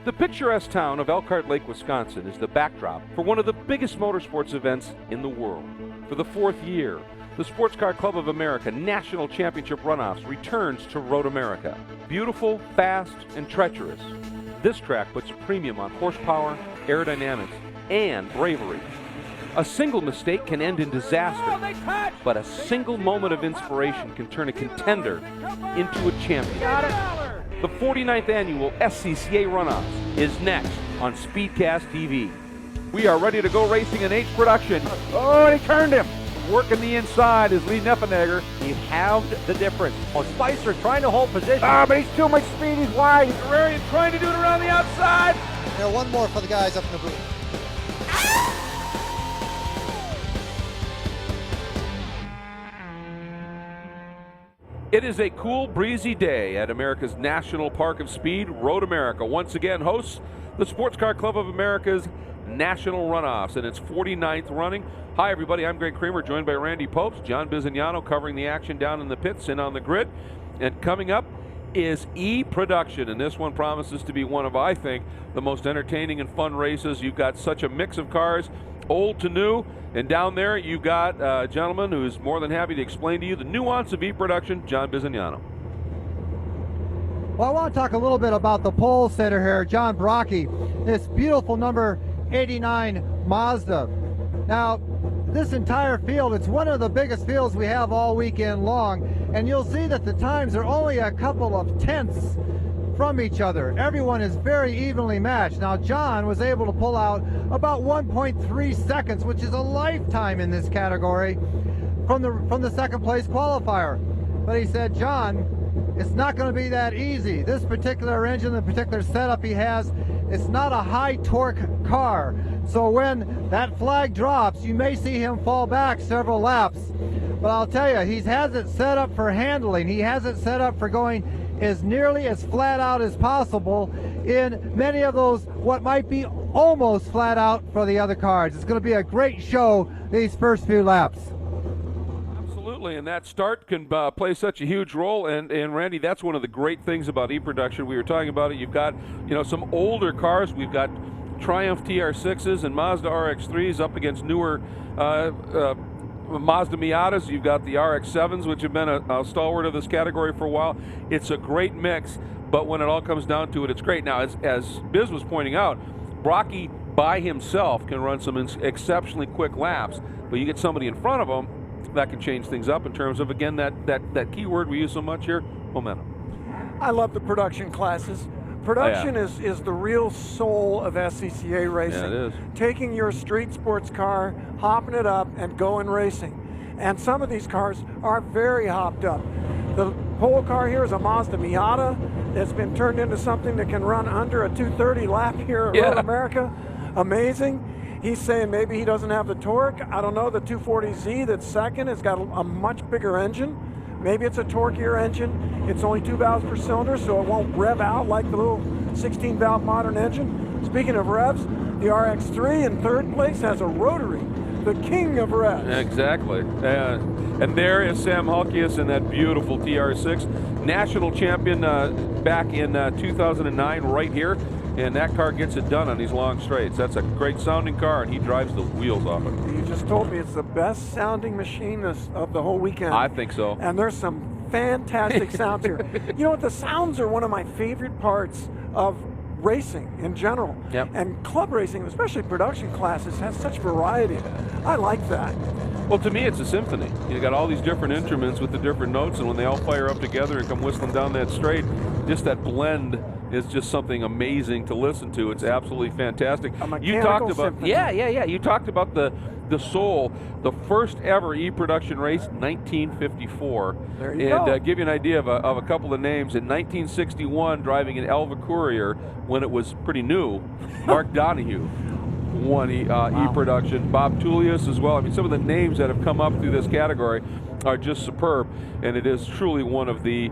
The picturesque town of Elkhart Lake, Wisconsin is the backdrop for one of the biggest motorsports events in the world. For the 4th year, the Sports Car Club of America National Championship Runoffs returns to Road America. Beautiful, fast, and treacherous, this track puts a premium on horsepower, aerodynamics, and bravery. A single mistake can end in disaster, but a single moment of inspiration can turn a contender into a champion. The 49th annual SCCA Runoffs is next on Speedcast TV. We are ready to go racing in H production. Oh, he turned him. Working the inside is Lee Neffenegger. He halved the difference. Oh, Spicer trying to hold position. But he's too much speed. He's wide. Guerrerian trying to do it around the outside. Now one more for the guys up in the booth. It is a cool, breezy day at America's National Park of Speed. Road America once again hosts the Sports Car Club of America's National Runoffs in its 49th running. Hi everybody, I'm Greg Kramer, joined by Randy Popes, John Bizignano covering the action down in the pits and on the grid. And coming up is E-Production, and this one promises to be one of, I think, the most entertaining and fun races. You've got such a mix of cars, old to new, and down there you've got a gentleman who's more than happy to explain to you the nuance of E-Production, John Bizignano. Well, I want to talk a little bit about the pole sitter here, John Brockie, this beautiful number 89 Mazda. Now, this entire field, it's one of the biggest fields we have all weekend long, and you'll see that the times are only a couple of tenths from each other. Everyone is very evenly matched. Now, John was able to pull out about 1.3 seconds, which is a lifetime in this category, from the second place qualifier. But he said, John, it's not going to be that easy. This particular engine, the particular setup he has, it's not a high torque car. So when that flag drops, you may see him fall back several laps. But I'll tell you, he has it set up for handling. He has it set up for going as nearly as flat out as possible in many of those what might be almost flat out for the other cars. It's going to be a great show these first few laps. Absolutely, and that start can play such a huge role. And Randy, that's one of the great things about E-Production. We were talking about it. You've got, some older cars. We've got Triumph TR6s and Mazda RX-3s up against newer Mazda Miatas. You've got the RX-7s, which have been a stalwart of this category for a while. It's a great mix, but when it all comes down to it, it's great. Now, as Biz was pointing out, Brockie by himself can run some exceptionally quick laps, but you get somebody in front of him, that can change things up in terms of, again, that key word we use so much here, momentum. I love the production classes. Production is the real soul of SCCA racing. Yeah, it is. Taking your street sports car, hopping it up, and going racing. And some of these cars are very hopped up. The pole car here is a Mazda Miata that's been turned into something that can run under a 230 lap here at Road America. Amazing. He's saying maybe he doesn't have the torque. I don't know. The 240Z that's second has got a much bigger engine. Maybe it's a torqueier engine. It's only 2 valves per cylinder, so it won't rev out like the little 16-valve modern engine. Speaking of revs, the RX-3 in third place has a rotary, the king of revs. Exactly. And there is Sam Hulkius in that beautiful TR6. National champion back in 2009 right here. And that car gets it done on these long straights. That's a great sounding car, and he drives the wheels off it. You just told me it's the best sounding machine of the whole weekend. I think so. And there's some fantastic sounds here. You know what? The sounds are one of my favorite parts of racing in general. Yep. And club racing, especially production classes, has such variety. I like that. Well, to me, it's a symphony. You got all these different instruments with the different notes, and when they all fire up together and come whistling down that straight, just that blend is just something amazing to listen to. It's absolutely fantastic. You talked about symphony. You talked about the soul, the first ever E-Production race, 1954. There you go. And give you an idea of a couple of names. In 1961, driving an Elva Courier when it was pretty new, Mark Donahue won E-Production. Bob Tullius as well. I mean, some of the names that have come up through this category are just superb, and it is truly one of the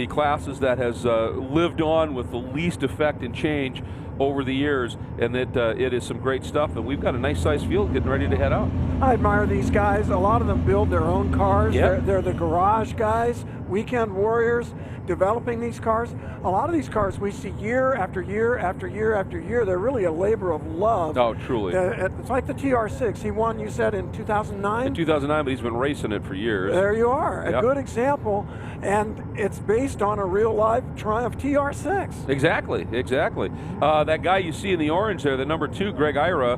classes that has lived on with the least effect and change over the years, and that it is some great stuff, and we've got a nice sized field getting ready to head out. I admire these guys. A lot of them build their own cars. Yep. They're the garage guys, weekend warriors developing these cars. A lot of these cars we see year after year after year after year. They're really a labor of love. Oh, truly. It's like the TR6. He won, you said, in 2009? In 2009, but he's been racing it for years. There you are. Yep. A good example. And it's based on a real live Triumph TR6. Exactly. That guy you see in the orange there, the number 2, Greg Ira,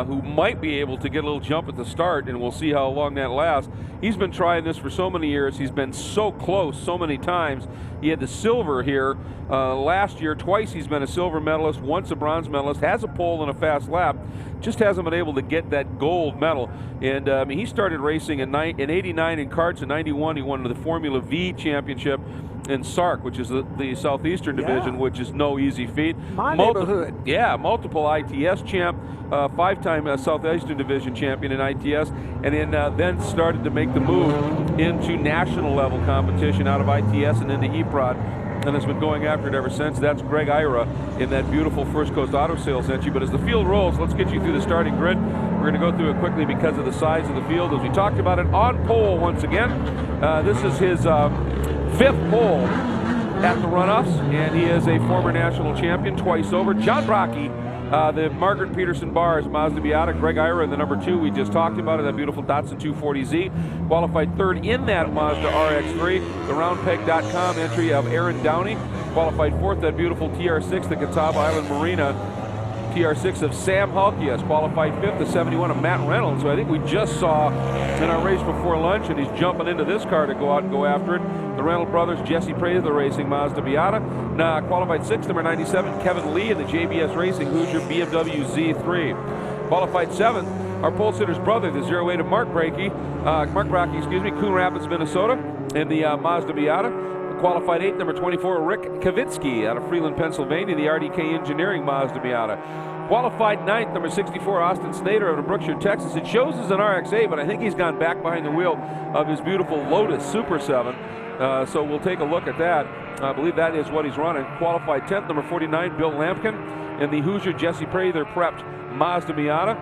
who might be able to get a little jump at the start, and we'll see how long that lasts. He's been trying this for so many years. He's been so close so many times. He had the silver here last year. Twice he's been a silver medalist, once a bronze medalist, has a pole and a fast lap, just hasn't been able to get that gold medal. And he started racing in 89 in karts. In 91 he won the Formula V championship in Sark, which is the Southeastern Division, which is no easy feat. My neighborhood. Yeah, multiple ITS champ, 5-time Southeastern Division champion in ITS, and then started to make the move into national level competition out of ITS and into E-Prod, and has been going after it ever since. That's Greg Ira in that beautiful First Coast Auto Sales entry. But as the field rolls, let's get you through the starting grid. We're going to go through it quickly because of the size of the field. As we talked about it, on pole once again. This is his 5th pole at the Runoffs, and he is a former national champion twice over. John Brocky, the Margaret Peterson Bars Mazda Miata. Greg Ira, the number 2 we just talked about, in that beautiful Datsun 240Z. Qualified 3rd in that Mazda RX-3. The RoundPeg.com entry of Aaron Downey. Qualified 4th, that beautiful TR6, the Catawba Island Marina TR6 of Sam Halkias. Qualified 5th, the 71 of Matt Reynolds, who I think we just saw in our race before lunch, and he's jumping into this car to go out and go after it. The Reynolds brothers, Jesse Prather Racing Mazda Miata. Qualified 6th, number 97, Kevin Lee in the JBS Racing Hoosier BMW Z3. Qualified 7th, our pole sitter's brother, the 08 of Mark Brocky, Coon Rapids, Minnesota, in the Mazda Miata. Qualified 8th, number 24, Rick Kavitsky out of Freeland, Pennsylvania, the RDK Engineering Mazda Miata. Qualified 9th, number 64, Austin Snyder out of Brookshire, Texas. It shows as an RX-8, but I think he's gone back behind the wheel of his beautiful Lotus Super 7. So we'll take a look at that. I believe that is what he's running. Qualified 10th, number 49, Bill Lampkin in the Hoosier Jesse Prather prepped Mazda Miata.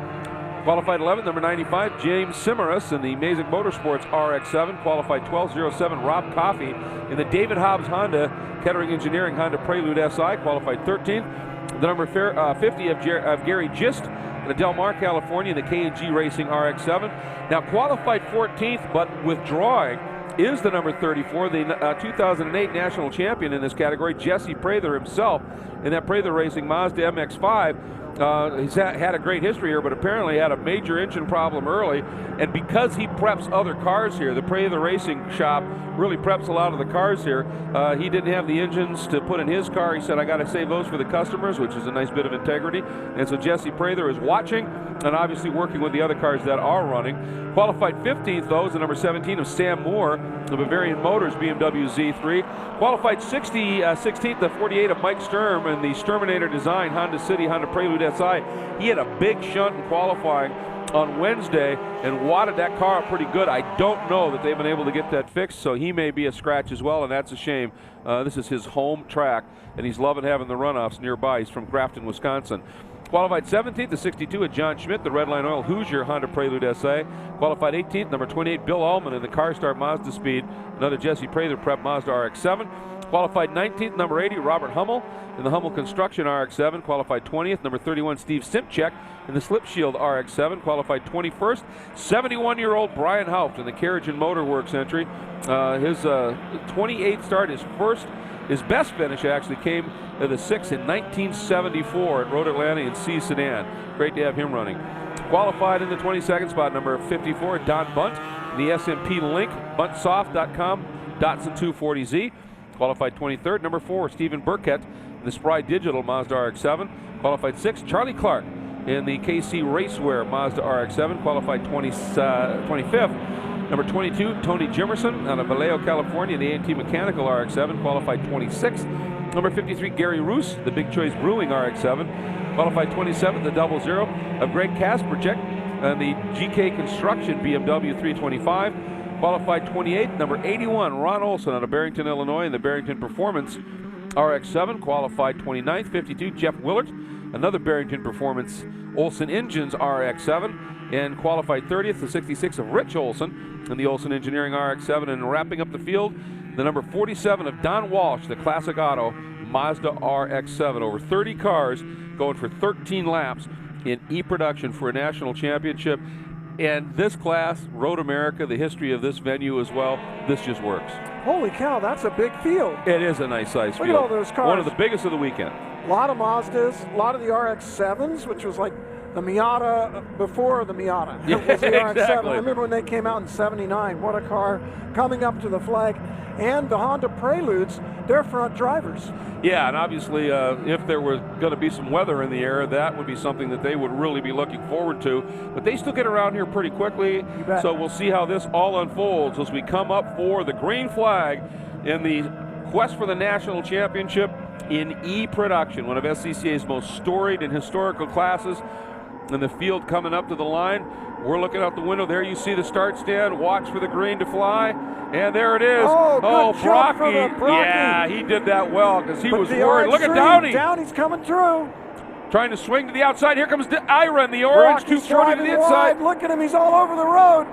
Qualified 11th, number 95, James Simaris in the Mazik Motorsports RX-7. Qualified 12th, 07, Rob Coffey in the David Hobbs Honda Kettering Engineering Honda Prelude SI. Qualified 13th. The number 50 of Gary Gist in the Del Mar, California, in the K&G Racing RX-7. Now qualified 14th, but withdrawing, is the number 34, the 2008 national champion in this category, Jesse Prather himself, in that Prather Racing Mazda MX-5. He's had a great history here, but apparently had a major engine problem early. And because he preps other cars here, the Prather Racing shop really preps a lot of the cars here. He didn't have the engines to put in his car. He said, I got to save those for the customers, which is a nice bit of integrity. And so Jesse Prather is watching and obviously working with the other cars that are running. Qualified 15th, though, is the number 17 of Sam Moore, the Bavarian Motors BMW Z3. Qualified 16th, the 48 of Mike Sturm in the Sturminator Design Honda City Honda Prelude SI. He had a big shunt in qualifying on Wednesday and wadded that car up pretty good. I don't know that they've been able to get that fixed, so he may be a scratch as well, and that's a shame. This is his home track, and he's loving having the Runoffs nearby. He's from Grafton, Wisconsin. Qualified 17th, the 62 of John Schmidt, the Redline Oil Hoosier Honda Prelude SA. Qualified 18th, number 28, Bill Ullman in the CarStar Mazda Speed, another Jesse Prather prep Mazda RX-7. Qualified 19th, number 80, Robert Hummel in the Hummel Construction RX-7. Qualified 20th, number 31, Steve Simpchek in the Slip Shield RX-7. Qualified 21st, 71-year-old Brian Haupt in the Carriage and Motor Works entry. His 28th start, his best finish actually came to the 6th in 1974 at Road Atlanta in C Sedan. Great to have him running. Qualified in the 22nd spot, number 54, Don Bunt, the SMP link, buntsoft.com, Datsun 240Z. Qualified 23rd, number 4, Stephen Burkett, the Spry Digital Mazda RX-7. Qualified 6th, Charlie Clark in the KC Racewear Mazda RX-7. Qualified 25th, number 22, Tony Jimerson out of Vallejo, California, the A&T Mechanical RX-7. Qualified 26th, number 53, Gary Roos, the Big Choice Brewing RX-7. Qualified 27th, the 00 of Greg Kasperchek and the GK Construction BMW 325. Qualified 28th, number 81, Ron Olson out of Barrington, Illinois, in the Barrington Performance RX-7. Qualified 29th, 52, Jeff Willert, another Barrington Performance Olson Engines RX-7. And qualified 30th, the 66 of Rich Olson in the Olson Engineering RX-7. And wrapping up the field, the number 47 of Don Walsh, the classic auto Mazda RX-7. Over 30 cars going for 13 laps in E-production for a national championship. And this class, Road America, the history of this venue as well, this just works. Holy cow, that's a big field. It is a nice size field. Look at all those cars. One of the biggest of the weekend. A lot of Mazdas, a lot of the RX-7s, which was like the Miata before the Miata. Yeah, It was the RX-7. exactly. I remember when they came out in '79. What a car coming up to the flag. And the Honda Preludes, they're front drivers. Yeah, and obviously if there was going to be some weather in the air, that would be something that they would really be looking forward to. But they still get around here pretty quickly, bet. so we'll see how this all unfolds as we come up for the green flag in the quest for the national championship in E-production, one of SCCA's most storied and historical classes. And the field coming up to the line. We're looking out the window. There you see the start stand. Watch for the green to fly. And there it is. Oh, good jump for the Brocky. Yeah, he did that well because he But was the worried. Look at RX-3, Downey. Downey's coming through. Trying to swing to the outside. Here comes Ira in the orange, Brocky's 240 to driving the inside. wide. Look at him, he's all over the road.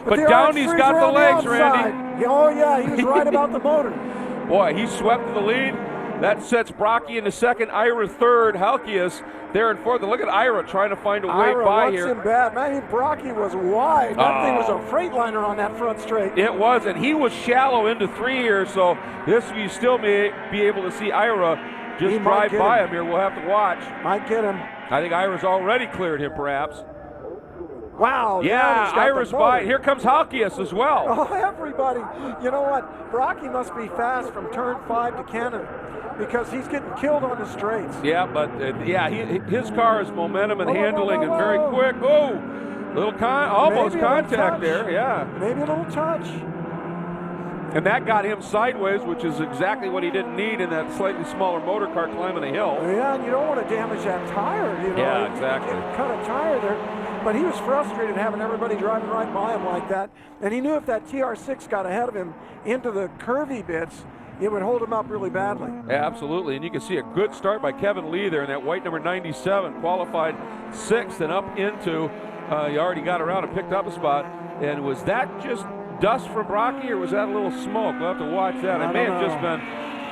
But the Downey's RX-3's got the around legs, outside. Randy. Oh yeah, he was right about the motor. Boy, he swept to the lead. That sets Brocky into second, Ira third, Halkias there in fourth. And look at Ira trying to find a way Ira by wants here. him bad. Man, Brocky was wide. That thing was a Freightliner on that front straight. It was, and he was shallow into 3 here, so this you still may be able to see Ira just He might drive get by him. him here. We'll have to watch. Might get him. I think Ira's already cleared him, perhaps. Wow. Yeah, Downey's got the Ira's motor. by. Here comes Halkias as well. Oh, everybody. You know what? Brocky must be fast from turn 5 to Canada because he's getting killed on the straights. Yeah, but his car is momentum and Whoa, whoa, handling whoa, and very whoa. quick. Oh, almost Maybe a little contact touch. there. Yeah, Maybe a little touch. and that got him sideways, which is exactly what he didn't need in that slightly smaller motor car climbing a hill. Yeah, and you don't want to damage that tire. You know, Yeah, You exactly. can cut a tire there. But he was frustrated having everybody driving right by him like that. And he knew if that TR6 got ahead of him into the curvy bits, it would hold him up really badly. Yeah, absolutely, and you can see a good start by Kevin Lee there in that white number 97, qualified 6th and up into, he already got around and picked up a spot. And was that just dust from Brocky, or was that a little smoke? We'll have to watch that. It may have just been,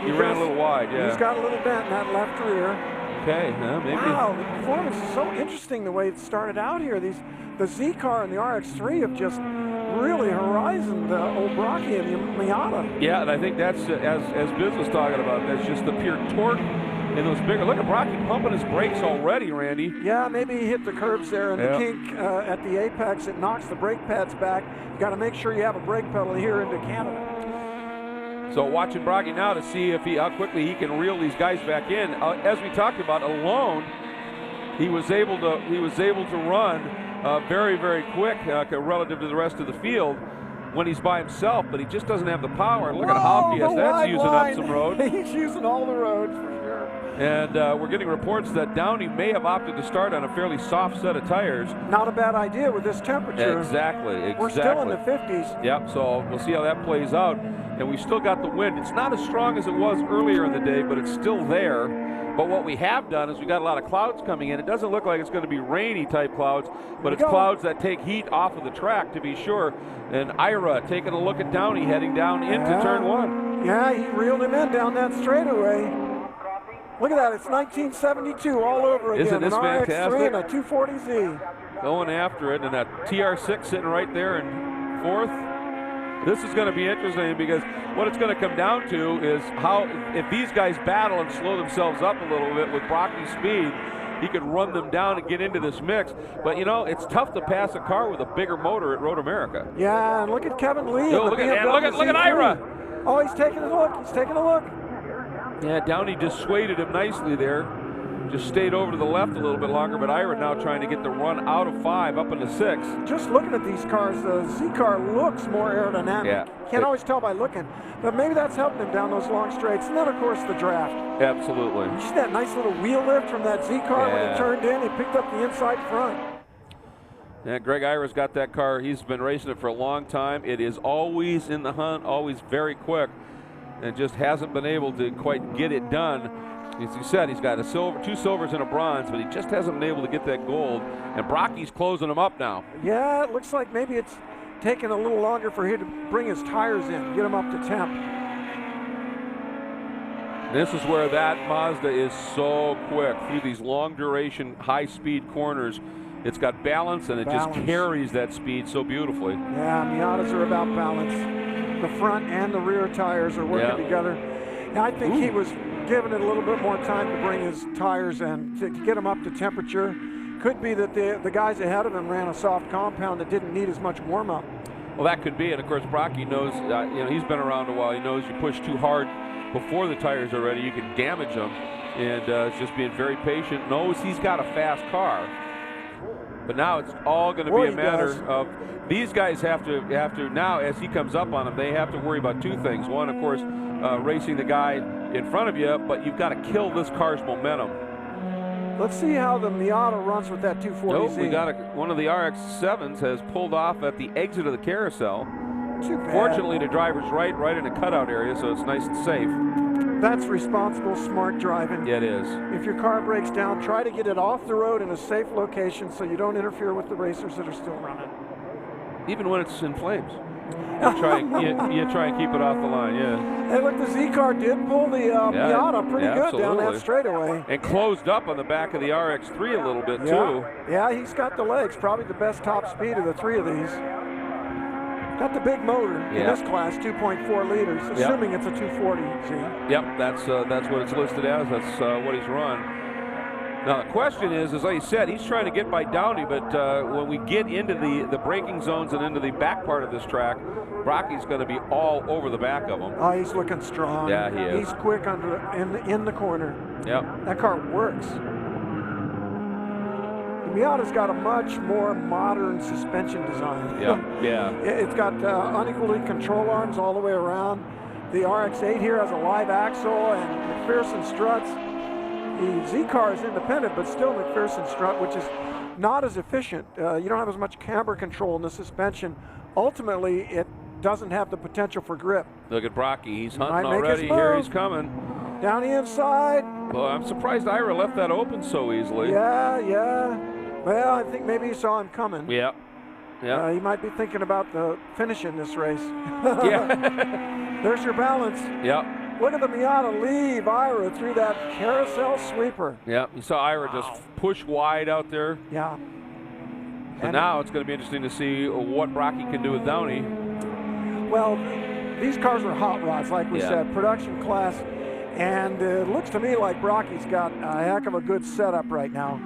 he ran a little wide, yeah. He's got a little bent in that left rear. Okay, maybe. Wow, the performance is so interesting the way it started out here. The Z car and the RX-3 have just really horizoned old Brocky and the Miata. Yeah, and I think that's, as Biz was talking about, that's just the pure torque in those bigger. Look at Brocky pumping his brakes already, Randy. Yeah, maybe he hit the curbs there and Yeah. the kink at the apex. It knocks the brake pads back. You got to make sure you have a brake pedal here into Canada. So watching Brocky now to see how quickly he can reel these guys back in. As we talked about, alone, he was able to run very, very quick relative to the rest of the field when he's by himself, but he just doesn't have the power. Look at Halkias, that's using up some road. He's using all the roads for sure. And we're getting reports that Downey may have opted to start on a fairly soft set of tires. Not a bad idea with this temperature. Exactly. We're still in the 50s. Yep, so we'll see how that plays out. And we've still got the wind. It's not as strong as it was earlier in the day, but it's still there. But what we have done is we got a lot of clouds coming in. It doesn't look like it's going to be rainy type clouds, but it's clouds that take heat off of the track, to be sure. And Ira taking a look at Downey heading down into turn 1. Yeah, he reeled him in down that straightaway. Look at that, it's 1972 all over again. Isn't this an fantastic? RX-3 and a 240Z. Going after it, and a TR6 sitting right there in 4th. This is going to be interesting because what it's going to come down to is how, if these guys battle and slow themselves up a little bit with Brocky's speed, he could run them down and get into this mix. But you know, it's tough to pass a car with a bigger motor at Road America. Yeah, and look at Kevin Lee. Oh, look at Ira. Oh, he's taking a look. He's taking a look. Yeah, Downey dissuaded him nicely there. Just stayed over to the left a little bit longer, but Ira now trying to get the run out of 5 up into 6. Just looking at these cars, the Z car looks more aerodynamic. Yeah. Can't always tell by looking, but maybe that's helping him down those long straights. And then, of course, the draft. Absolutely. You see that nice little wheel lift from that Z car when Yeah. he turned in? He picked up the inside front. Yeah, Greg Ira's got that car. He's been racing it for a long time. It is always in the hunt, always very quick, and just hasn't been able to quite get it done. As you said, he's got a silver, 2 silvers and a bronze, but he just hasn't been able to get that gold. And Brocky's closing him up now. Yeah, it looks like maybe it's taking a little longer for him to bring his tires in, get him up to temp. This is where that Mazda is so quick through these long duration, high speed corners. It's got balance and it just carries that speed so beautifully. Yeah, Miatas are about balance. The front and the rear tires are working together. And I think he was giving it a little bit more time to bring his tires in to get them up to temperature. Could be that the guys ahead of him ran a soft compound that didn't need as much warm up. Well, that could be, and of course Brocky knows. He's been around a while. He knows you push too hard before the tires are ready, you can damage them, and it's just being very patient. Knows he's got a fast car, but now it's all going to be a matter of these guys have to now, as he comes up on them, they have to worry about two things. One, of course, racing the guy in front of you, but you've got to kill this car's momentum. Let's see how the Miata runs with that 240Z. Nope, we got one of the RX-7s has pulled off at the exit of the carousel. Too bad. Fortunately, the driver's right in a cutout area, so it's nice and safe. That's responsible, smart driving. Yeah, it is. If your car breaks down, try to get it off the road in a safe location so you don't interfere with the racers that are still running. Even when it's in flames. You try and keep it off the line, yeah. Hey, look, the Z car did pull the Miata pretty good down that straightaway. And closed up on the back of the RX-3 a little bit, too. Yeah, he's got the legs. Probably the best top speed of the three of these. Got the big motor in this class, 2.4 liters, assuming it's a 240Z. Yep, that's what it's listed as. That's what he's run. Now the question is like you said, he's trying to get by Downey, but when we get into the braking zones and into the back part of this track, Brocky's going to be all over the back of him. Oh, he's looking strong. Yeah, he is. He's quick in the corner. Yep. That car works. The Miata's got a much more modern suspension design. Yeah. It's got unequally control arms all the way around. The RX-8 here has a live axle and McPherson struts. The Z car is independent, but still McPherson strut, which is not as efficient. You don't have as much camber control in the suspension. Ultimately, it doesn't have the potential for grip. Look at Brocky. He's hunting already. Here he's coming. Down the inside. Well, I'm surprised Ira left that open so easily. Yeah. Well, I think maybe he saw him coming. Yeah. He might be thinking about finishing this race. Yeah. There's your balance. Yeah. Look at the Miata leave Ira through that carousel sweeper. Yeah, you saw Ira just push wide out there. Yeah. So now it's going to be interesting to see what Brocky can do with Downey. Well, these cars are hot rods, like we said, production class. And it looks to me like Brocky's got a heck of a good setup right now.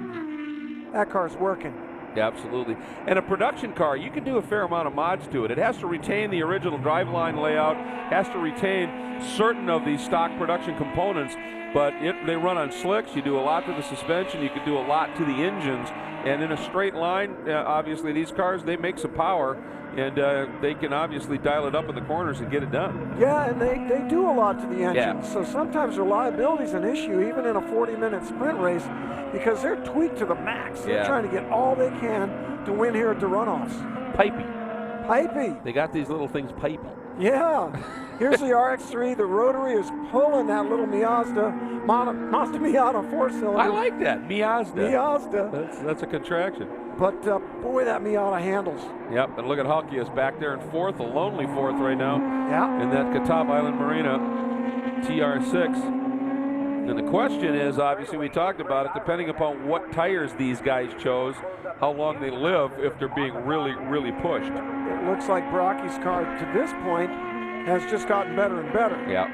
That car's working. Yeah, absolutely. And a production car, you can do a fair amount of mods to it. It has to retain the original driveline layout, has to retain certain of the stock production components, but they run on slicks. You do a lot to the suspension. You can do a lot to the engines. And in a straight line, obviously these cars, they make some power, and they can obviously dial it up in the corners and get it done. Yeah, and they do a lot to the engines. So sometimes reliability is an issue, even in a 40-minute sprint race, because they're tweaked to the max. They're trying to get all they can to win here at the Runoffs. Pipey. They got these little things pipey. Yeah. Here's the RX-3. The rotary is pulling that little Mazda Miata four-cylinder. I like that. Miazda. That's a contraction. But boy, that Miata handles. Yep, and look at Halkias back there in fourth, a lonely fourth right now. Yeah. In that Catawba Island Marina TR6. And the question is, obviously we talked about it, depending upon what tires these guys chose, how long they live if they're being really, really pushed. It looks like Brocky's car to this point has just gotten better and better. Yeah.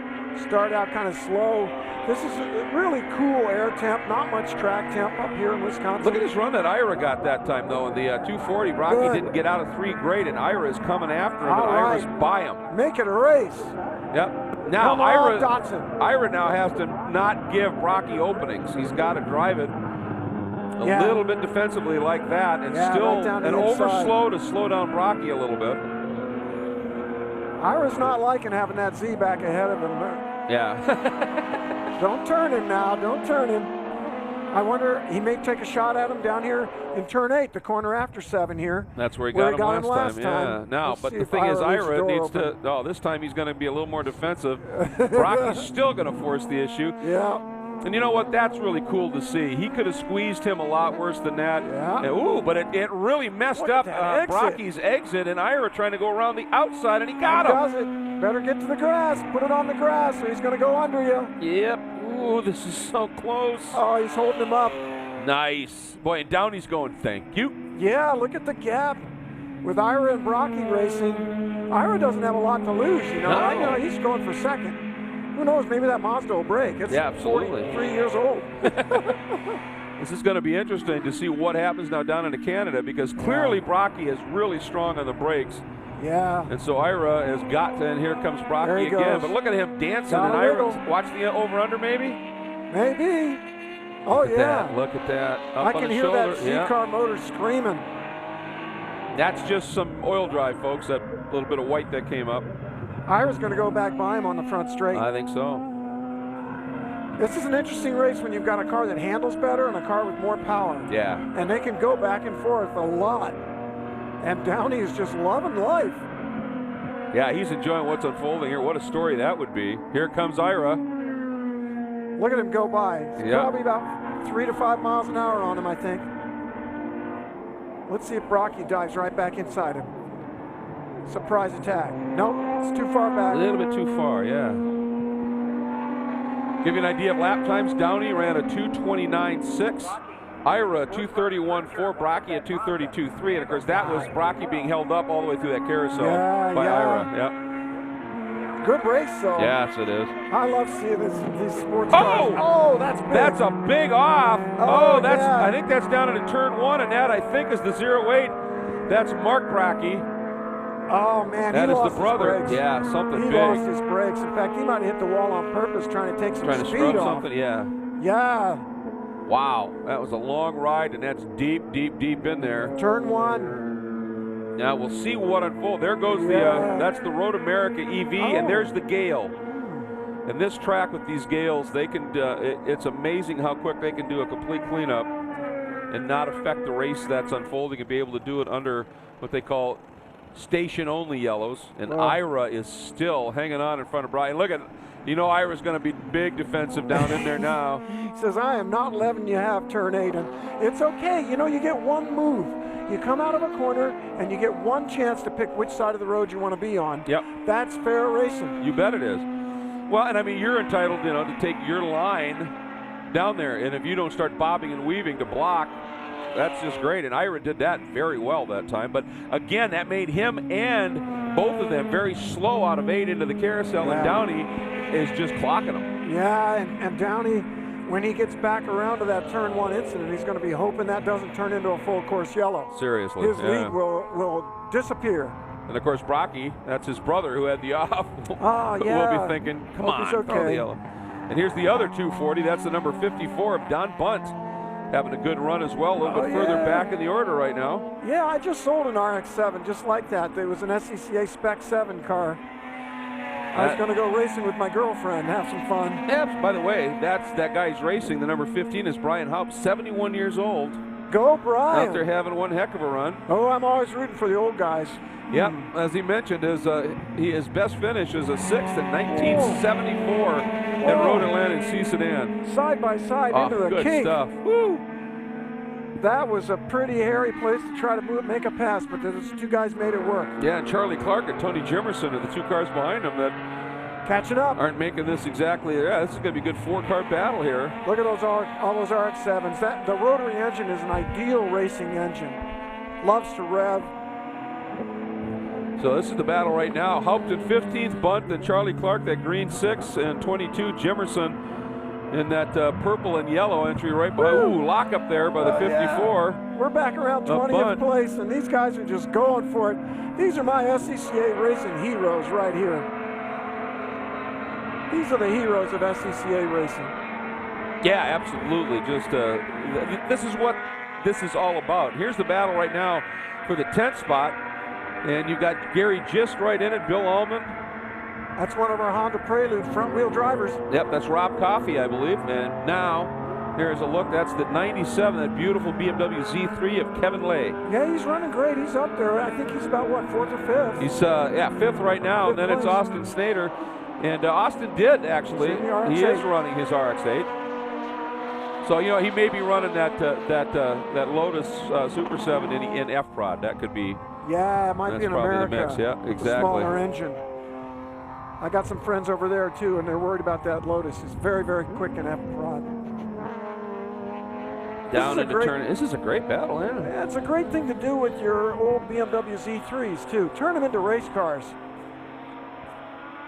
Started out kind of slow. This is a really cool air temp, not much track temp up here in Wisconsin. Look at this run that Ira got that time, though. In the 240, Brocky didn't get out of 3 great, and Ira is coming after him, and Ira's by him. Make it a race. Yep. Now, Ira now has to not give Brocky openings. He's got to drive it a little bit defensively like that, and over slow to slow down Brocky a little bit. Ira's not liking having that Z back ahead of him. Yeah. Don't turn him now. Don't turn him. I wonder, he may take a shot at him down here in turn 8, the corner after 7 here. That's where he got him last time. Yeah. Now, but the thing is, Ira needs to. Oh, this time he's going to be a little more defensive. Brocky's still going to force the issue. Yeah. And you know what? That's really cool to see. He could have squeezed him a lot worse than that. Yeah. Ooh, but it really messed Look up at that exit. Brocky's exit, and Ira trying to go around the outside, and he got him. Does it. Better get to the grass. Put it on the grass, or he's going to go under you. Yep. Ooh, this is so close. Oh, he's holding him up. Nice. Boy, and Downey's going, thank you. Yeah, look at the gap with Ira and Brocky racing. Ira doesn't have a lot to lose, you know. No. Right now he's going for second. Who knows, maybe that Mazda will break. It's Yeah, absolutely. 3 years old. This is going to be interesting to see what happens now down into Canada, because clearly Brocky is really strong on the brakes. Yeah. And so Ira has got to, and here comes There Brocky he again. goes. But look at him dancing, Got and a Ira, wiggle. watch the over-under maybe? Maybe. Oh, Look at yeah. that, look at that. Up I on can his hear shoulder. that Yeah. C-car motor screaming. That's just some oil drive, folks, that little bit of white that came up. Ira's going to go back by him on the front straight. I think so. This is an interesting race when you've got a car that handles better and a car with more power. Yeah. And they can go back and forth a lot. And Downey is just loving life. Yeah, he's enjoying what's unfolding here. What a story that would be. Here comes Ira. Look at him go by. It's Yeah. probably about 3 to 5 miles an hour on him, I think. Let's see if Brocky dives right back inside him. Surprise attack. Nope, it's too far A back. little bit too far, yeah. Give you an idea of lap times. Downey ran a 2:29.6. Ira 2:31.4. Brocky at 2:32.3. And of course, that was Brocky being held up all the way through that carousel Yeah, by yeah. Ira. Yep. Good race, though. Yes, it is. I love seeing these sports Oh! cars. Oh, that's big. That's a big off. Oh, that's. yeah. I think that's down into turn 1, and that I think is the 08. That's Mark Brocky. Oh, man, That he is lost the brother. his brakes. Yeah, something He big. lost his brakes. In fact, he might have hit the wall on purpose trying to take some Trying to speed scrub off. something. Yeah. Yeah, Wow, that was a long ride, and that's deep, deep, deep in there. turn 1. Now we'll see what unfolds. There goes Yeah. that's the Road America EV, and there's the Gale. And this track with these Gales, they can. It's amazing how quick they can do a complete cleanup and not affect the race that's unfolding, and be able to do it under what they call station-only yellows. And Wow. Ira is still hanging on in front of Brian. Look at, Ira's going to be big defensive down in there now. He says, I am not letting you have turn 8. And it's okay. You know, you get one move. You come out of a corner, and you get one chance to pick which side of the road you want to be on. Yep. That's fair racing. You bet it is. Well, and I mean, you're entitled, to take your line down there, and if you don't start bobbing and weaving to block, that's just great. And Ira did that very well that time. But again, that made him and both of them very slow out of 8 into the carousel, and Downey is just clocking them. Yeah, and Downey, when he gets back around to that turn 1 incident, he's going to be hoping that doesn't turn into a full course yellow. Seriously. His yeah. lead will disappear. And of course, Brocky, that's his brother who had the off. Oh, yeah. We'll be thinking, come Hope on, he's throw the okay. yellow. And here's the other 240. That's the number 54 of Don Bunt. Having a good run as well, a little bit further back in the order right now. Yeah, I just sold an RX-7 just like that. It was an SCCA Spec 7 car. I was going to go racing with my girlfriend, have some fun. Yeah, by the way, that guy's racing. The number 15 is Brian Haupt, 71 years old. Go, Brian. Out there having one heck of a run. Oh, I'm always rooting for the old guys. Yep, as he mentioned, his best finish is a 6th in 1974 at Road Atlanta in C Sedan. Side by side into the good kink. stuff. Woo! That was a pretty hairy place to try to make a pass, but those two guys made it work. Yeah, and Charlie Clark and Tony Jimerson are the 2 cars behind him that Catching up. aren't making this exactly. Yeah, this is going to be a good 4-car battle here. Look at all those RX-7s. The rotary engine is an ideal racing engine. Loves to rev. So this is the battle right now. Haupt in 15th, Bunt and Charlie Clark, that green 6, and 22, Jimerson in that purple and yellow entry right behind. Ooh, lock up there by the 54. Yeah. We're back around 20th place, and these guys are just going for it. These are my SCCA racing heroes right here. These are the heroes of SCCA racing. Yeah, absolutely. Just this is what this is all about. Here's the battle right now for the 10th spot, and you've got Gary Gist right in it, Bill Ullman. That's one of our Honda Prelude front-wheel drivers. Yep, that's Rob Coffey, I believe. And now, here's a look. That's the 97, that beautiful BMW Z3 of Kevin Lay. Yeah, he's running great. He's up there. I think he's about, what, 4th or 5th? He's, 5th right now, and then it's Austin Snader. And Austin did, actually. He is running his RX-8. So, you know, he may be running that Lotus Super 7 in F-Prod. That could be. Yeah, it might be in America. The mix. Yeah, exactly. A smaller engine. I got some friends over there too, and they're worried about that Lotus. It's very, very quick in F-Prod. Down into turn. This is a great battle, yeah. Yeah, it's a great thing to do with your old BMW Z3s too. Turn them into race cars.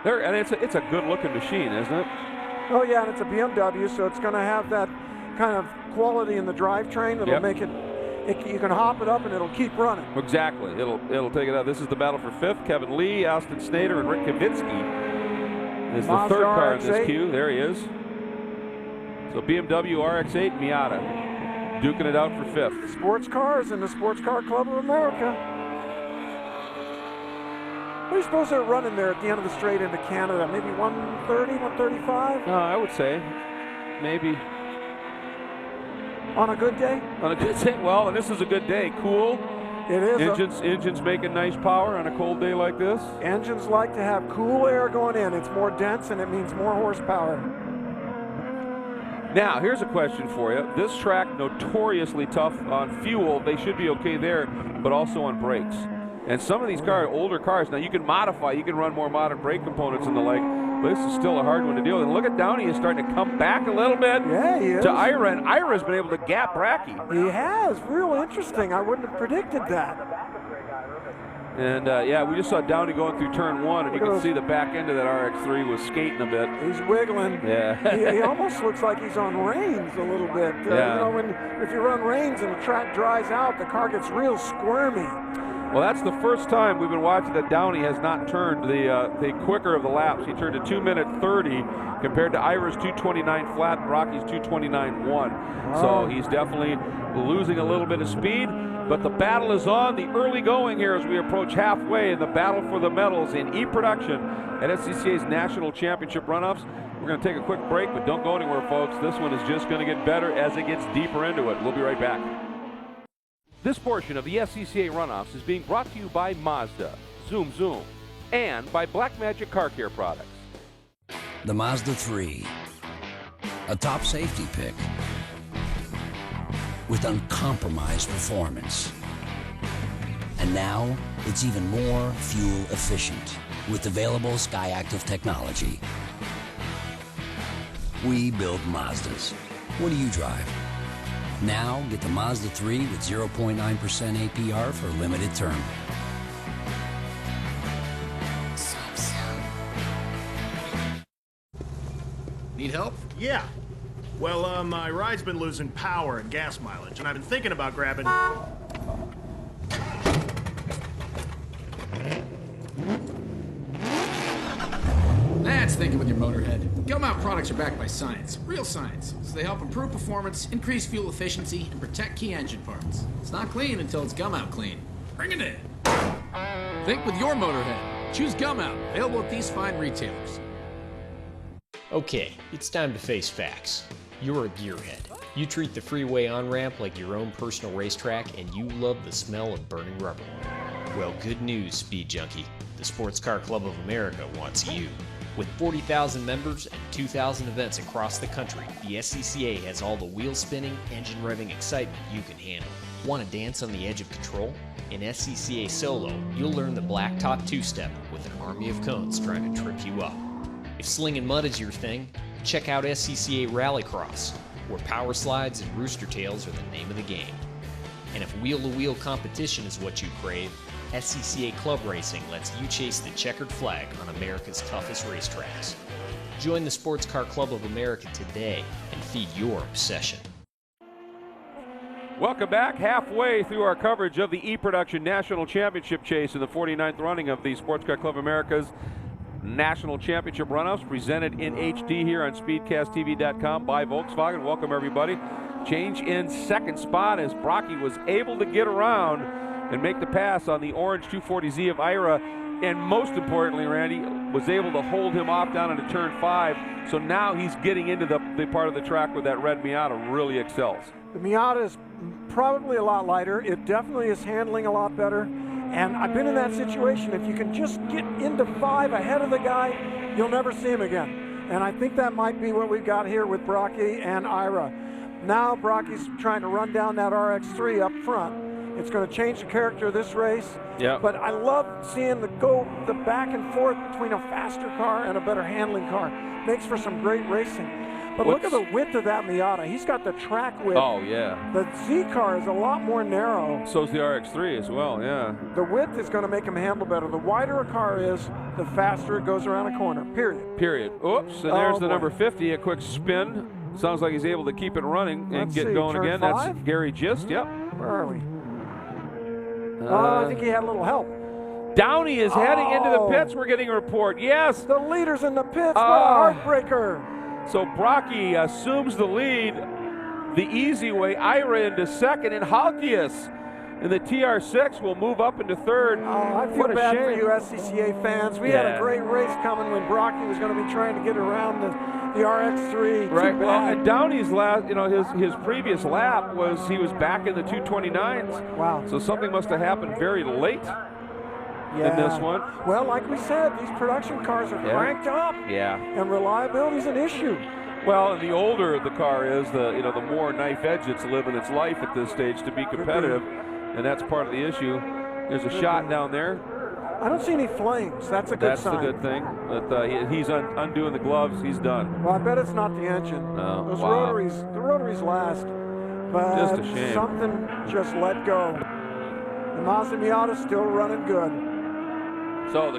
And it's a good-looking machine, isn't it? Oh yeah, and it's a BMW, so it's going to have that kind of quality in the drivetrain that'll make it. You can hop it up and it'll keep running. Exactly. It'll take it out. This is the battle for fifth. Kevin Lee, Austin Snader, and Rick Kavitsky is the third car in this queue. There he is. So BMW RX-8 Miata duking it out for fifth. Sports cars in the Sports Car Club of America. What do you suppose they're running there at the end of the straight into Canada? Maybe 130, 135? I would say maybe. On a good day? On a good day. Well, and this is a good day. Cool. It is. Engines making nice power on a cold day like this. Engines like to have cool air going in. It's more dense and it means more horsepower. Now, here's a question for you. This track, notoriously tough on fuel. They should be okay there, but also on brakes. And some of these cars, older cars, now you can modify, you can run more modern brake components and the like, but this is still a hard one to deal with. And look at Downey is starting to come back a little bit to Ira, and Ira's been able to gap Brackey. He has. Real interesting. I wouldn't have predicted that. And yeah, we just saw Downey going through turn one, and you can see the back end of that RX-3 was skating a bit. He's wiggling. Yeah. he almost looks like he's on reins a little bit. Yeah. You know, if you run reins and the track dries out, the car gets real squirmy. Well, that's the first time we've been watching that Downey has not turned the quicker of the laps. He turned a 2:30 compared to Ira's 2:29 flat and Rocky's 2:29.1. Wow. So he's definitely losing a little bit of speed, but the battle is on. The early going here as we approach halfway in the battle for the medals in E-Production at SCCA's National Championship Runoffs. We're going to take a quick break, but don't go anywhere, folks. This one is just going to get better as it gets deeper into it. We'll be right back. This portion of the SCCA Runoffs is being brought to you by Mazda, Zoom Zoom, and by Blackmagic Car Care Products. The Mazda 3, a top safety pick with uncompromised performance. And now it's even more fuel efficient with available SkyActiv technology. We build Mazdas. What do you drive? Now, get the Mazda 3 with 0.9% APR for a limited term. Need help? Yeah. Well, my ride's been losing power and gas mileage, and I've been thinking about grabbing... That's thinking with your motorhead. Gum-Out products are backed by science, real science. So they help improve performance, increase fuel efficiency, and protect key engine parts. It's not clean until it's Gum-Out clean. Bring it in. Think with your motorhead. Choose Gum-Out, available at these fine retailers. Okay, it's time to face facts. You're a gearhead. You treat the freeway on-ramp like your own personal racetrack, and you love the smell of burning rubber. Well, good news, Speed Junkie. The Sports Car Club of America wants you. With 40,000 members and 2,000 events across the country, the SCCA has all the wheel-spinning, engine-revving excitement you can handle. Want to dance on the edge of control? In SCCA Solo, you'll learn the blacktop two-step with an army of cones trying to trip you up. If slinging mud is your thing, check out SCCA Rallycross, where power slides and rooster tails are the name of the game. And if wheel-to-wheel competition is what you crave, SCCA Club Racing lets you chase the checkered flag on America's toughest racetracks. Join the Sports Car Club of America today and feed your obsession. Welcome back. Halfway through our coverage of the E-Production National Championship Chase in the 49th running of the Sports Car Club of America's National Championship Runoffs, presented in HD here on SpeedcastTV.com by Volkswagen. Welcome, everybody. Change in second spot as Brackey was able to get around and make the pass on the orange 240Z of Ira, and most importantly, Randy, was able to hold him off down into turn 5. So now he's getting into the part of the track where that red Miata really excels. The Miata is probably a lot lighter. It definitely is handling a lot better. And I've been in that situation. If you can just get into 5 ahead of the guy, you'll never see him again. And I think that might be what we've got here with Brackey and Ira. Now Brocky's trying to run down that RX-3 up front. It's going to change the character of this race. Yeah. But I love seeing the back and forth between a faster car and a better handling car. Makes for some great racing. But look at the width of that Miata. He's got the track width. Oh, yeah. The Z car is a lot more narrow. So's the RX-3 as well, yeah. The width is going to make him handle better. The wider a car is, the faster it goes around a corner, period. Oops, and there's the number 50, a quick spin. Sounds like he's able to keep it running and get going again. Turn 5? That's Gary Gist, yep. Where are we? I think he had a little help. Downey is heading into the pits. We're getting a report. Yes. The leader's in the pits. What a heartbreaker. So Brocky assumes the lead the easy way. Ira into second, and Halkias in the TR6 will move up into third. I feel bad for you SCCA fans. We had a great race coming when Brocky was going to be trying to get around the RX-3. Right. Well, and Downey's last, his previous lap he was back in the 229s. Wow. So something must have happened very late in this one. Well, like we said, these production cars are cranked up. Yeah. And reliability is an issue. Well, and the older the car is, the more knife edge it's living its life at this stage to be competitive, and that's part of the issue. There's a shot down there. I don't see any flames. That's a good sign. That's the good thing. But he's undoing the gloves. He's done. Well, I bet it's not the engine. No. The rotaries last. But just a shame. Something just let go. The Mazda Miata's still running good. So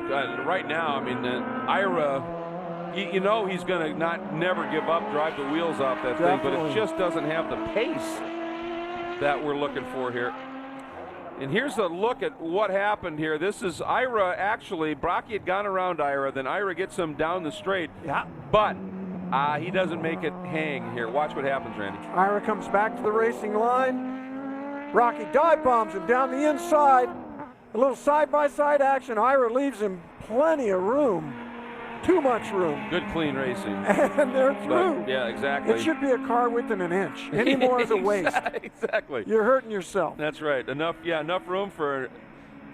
right now, I mean, Ira, he's going to never give up, drive the wheels off that thing, but it just doesn't have the pace that we're looking for here. And here's a look at what happened here. This is Ira, actually. Brocky had gone around Ira, then Ira gets him down the straight. Yeah. But he doesn't make it hang here. Watch what happens, Randy. Ira comes back to the racing line. Brocky dive bombs him down the inside. A little side-by-side action. Ira leaves him plenty of room. Too much room. Good, clean racing. And they're through. Yeah, exactly. It should be a car within an inch. Any more is a waste. Exactly. You're hurting yourself. That's right. Enough room for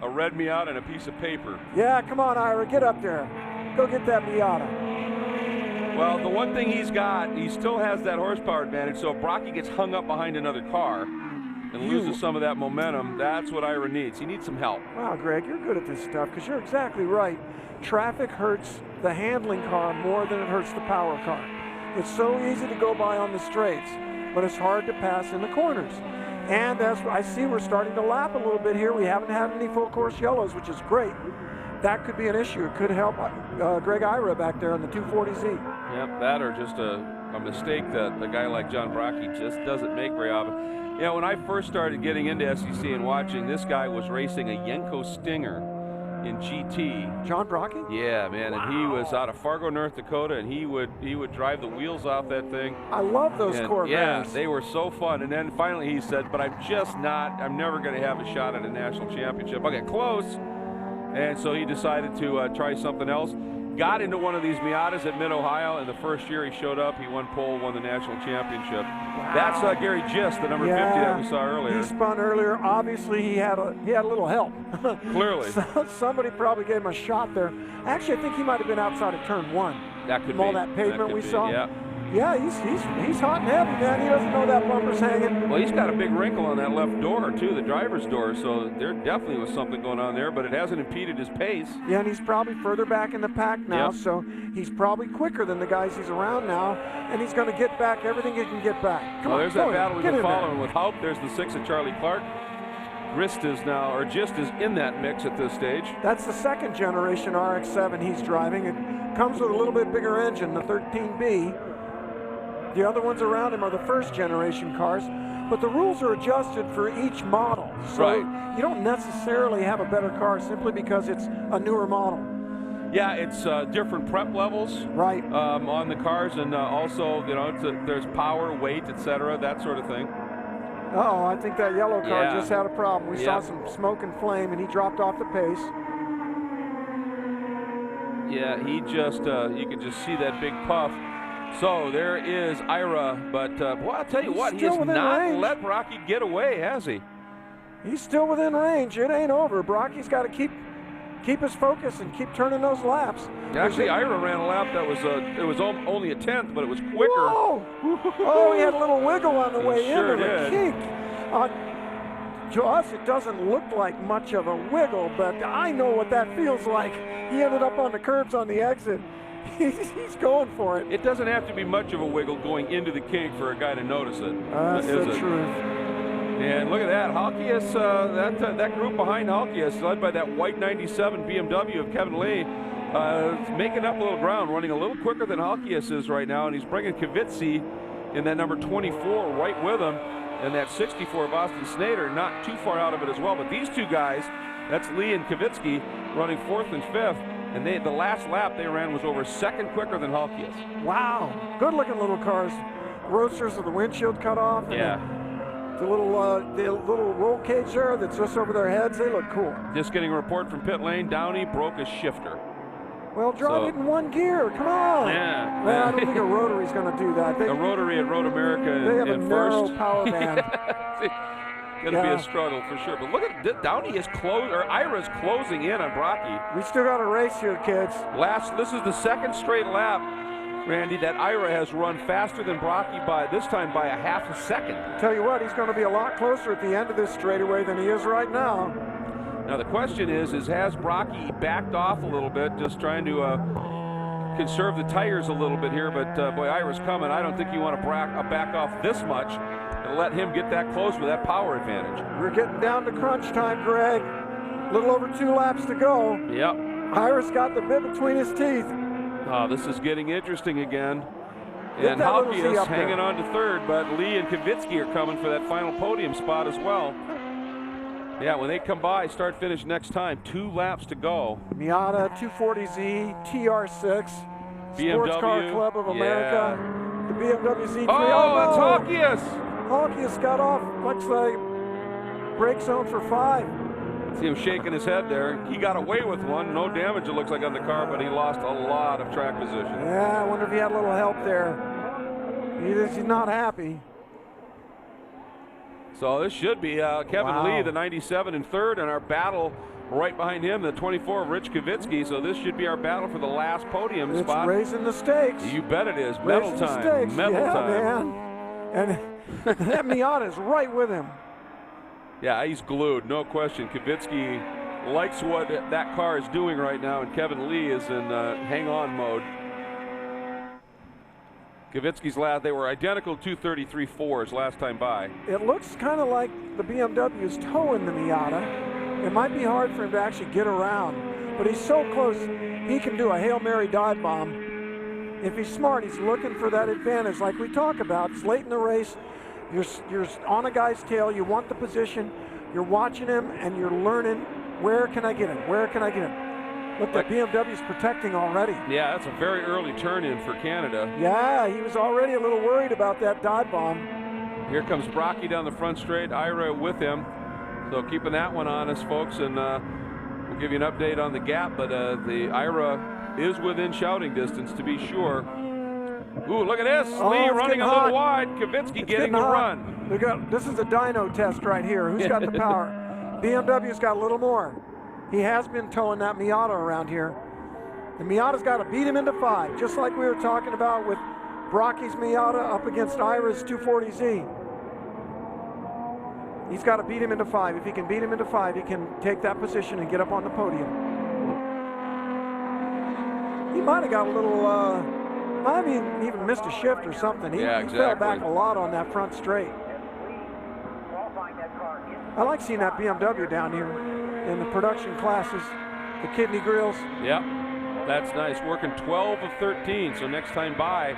a red Miata and a piece of paper. Yeah, come on, Ira. Get up there. Go get that Miata. Well, the one thing he's got, he still has that horsepower advantage, so if Brocky gets hung up behind another car and loses some of that momentum, that's what Ira needs. He needs some help. Wow, Greg, you're good at this stuff because you're exactly right. Traffic hurts the handling car more than it hurts the power car. It's so easy to go by on the straights, but it's hard to pass in the corners. And as I see, we're starting to lap a little bit here. We haven't had any full course yellows, which is great. That could be an issue. It could help Greg Ira back there on the 240Z. Yep, that or just a mistake that a guy like John Brocky just doesn't make very often. When I first started getting into SCCA and watching, this guy was racing a Yenko Stinger in GT. John Brocky? Yeah, man, and he was out of Fargo, North Dakota, and he would drive the wheels off that thing. I love those Corvettes. Yeah, they were so fun. And then finally he said, but I'm never going to have a shot at a national championship. I'll get close. And so he decided to try something else. Got into one of these Miatas at Mid-Ohio, and the first year he showed up, he won pole, won the national championship. Wow. That's Gary Gist, the number 50 that we saw earlier. He spun earlier. Obviously, he had a little help. Clearly. Somebody probably gave him a shot there. Actually, I think he might have been outside of turn 1. That could from be. all that pavement we saw. Yeah. Yeah, he's hot and heavy, man. He doesn't know that bumper's hanging. Well, he's got a big wrinkle on that left door, too, the driver's door, so there definitely was something going on there, but it hasn't impeded his pace. Yeah, and he's probably further back in the pack now, so he's probably quicker than the guys he's around now, and he's going to get back everything he can get back. Come on, there's that battle we've been following with Haupt. There's the 6 of Charlie Clark. Gist is in that mix at this stage. That's the second generation RX-7 he's driving. It comes with a little bit bigger engine, the 13B. The other ones around him are the first generation cars, but the rules are adjusted for each model. So you don't necessarily have a better car simply because it's a newer model. Yeah, it's different prep levels on the cars, and also there's power, weight, etc., that sort of thing. Uh-oh, I think that yellow car just had a problem. We saw some smoke and flame, and he dropped off the pace. Yeah, he just, you can just see that big puff. So there is Ira, but boy, I'll tell you what, he has not let Brocky get away, has he? He's still within range. It ain't over. Brocky's got to keep keep his focus and keep turning those laps. Actually, Ira ran a lap that was it was only a 10th, but it was quicker. Whoa! Oh, he had a little wiggle on the way sure in of the did. kink. To us, it doesn't look like much of a wiggle, but I know what that feels like. He ended up on the curbs on the exit. He's going for it. It doesn't have to be much of a wiggle going into the kink for a guy to notice it. That's the truth. And look at that, Halkias, that group behind Halkias, led by that white 97 BMW of Kevin Lee, is making up a little ground, running a little quicker than Halkias is right now, and he's bringing Kvitzy in that number 24 right with him, and that 64 of Austin Snader not too far out of it as well. But these two guys, that's Lee and Kvitzy, running 4th and 5th, and the last lap they ran was over a second quicker than Halkias. Wow, good-looking little cars. Roadsters with the windshield cut off. Yeah. The little roll cage there that's just over their heads, they look cool. Just getting a report from pit lane, Downey broke his shifter. Well, drive it in one gear, come on. Yeah. Well, I don't think a rotary's going to do that. A rotary at Road America they have in a first. narrow power band. Going to be a struggle for sure. But look at Downey is Ira's closing in on Brocky. We still got a race here, kids. This is the second straight lap, Randy, that Ira has run faster than Brocky this time by a half a second. Tell you what, he's going to be a lot closer at the end of this straightaway than he is right now. Now the question is has Brocky backed off a little bit, just trying to conserve the tires a little bit here, but boy, Ira's coming. I don't think you want to back off this much and let him get that close with that power advantage. We're getting down to crunch time, Greg. A little over 2 laps to go. Yep. Ira's got the bit between his teeth. Oh, this is getting interesting again. And Halkias hanging on to 3rd, but Lee and Kvitzy are coming for that final podium spot as well. Yeah, when they come by, start finish next time, 2 laps to go. Miata 240Z TR6, BMW, Sports Car Club of America, the BMW Z3. Oh, that's Halkias! Halkias got off, looks like brake zone for 5. See him shaking his head there. He got away with one. No damage, it looks like, on the car, but he lost a lot of track position. Yeah, I wonder if he had a little help there. He's not happy. So this should be Kevin Lee, the 97 in 3rd, and our battle right behind him, the 24 of Rich Kvitzy. So this should be our battle for the last podium spot. It's raising the stakes. You bet it is. Medal time. Stakes. Medal time. Man. And that Miata is right with him. Yeah, he's glued, no question. Kvitzy likes what that car is doing right now, and Kevin Lee is in hang-on mode. Kvitzy's last, they were identical 233.4s last time by. It looks kind of like the BMW's towing the Miata. It might be hard for him to actually get around, but he's so close, he can do a Hail Mary dive bomb. If he's smart, he's looking for that advantage like we talk about. It's late in the race. You're on a guy's tail. You want the position. You're watching him, and you're learning, where can I get him? Where can I get him? Look, that BMW's protecting already. Yeah, that's a very early turn-in for Canada. Yeah, he was already a little worried about that dive bomb. Here comes Brocky down the front straight, Ira with him. So keeping that one on us, folks, and we'll give you an update on the gap, but the Ira is within shouting distance, to be sure. Ooh, look at this. Lee running a little wide. Kvitzy getting the run. This is a dyno test right here. Who's got the power? BMW's got a little more. He has been towing that Miata around here. The Miata's got to beat him into 5, just like we were talking about with Brocky's Miata up against Ira's 240Z. He's got to beat him into 5. If he can beat him into 5, he can take that position and get up on the podium. He might have got a little, I mean, even missed a shift or something. He fell back a lot on that front straight. I like seeing that BMW down here in the production classes, the kidney grills. Yep, that's nice. Working 12 of 13, so next time by